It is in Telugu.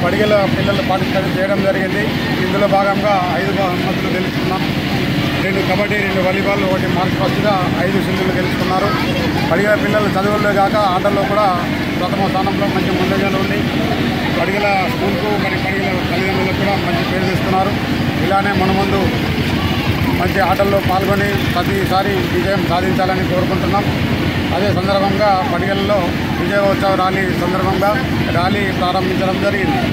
పడిగల పిల్లలు పార్టిసిపేట్ చేయడం జరిగింది. ఇందులో భాగంగా 5 బహుమతులు గెలుచుకున్నాం. 2 కబడ్డీ, 2 వాలీబాల్, 1 మార్చ్ ఫస్ట్గా 5 సింగిల్ గెలుచుకున్నారు. పడిగల పిల్లలు చదువుల్లో కాక ఆటల్లో కూడా ప్రథమ స్థానంలో మంచి ముందంజలో ఉండి పడిగల స్కూల్కు పడిగల తల్లిదండ్రులకు కూడా మంచి పేరు తెస్తున్నారు. ఇలానే మన ముందు మంచి ఆటల్లో పాల్గొని ప్రతిసారి విజయం సాధించాలని కోరుకుంటున్నాం. అదే సందర్భంగా పడిగలలో విజయోత్సవ ర్యాలీ సందర్భంగా ర్యాలీ ప్రారంభించడం జరిగింది.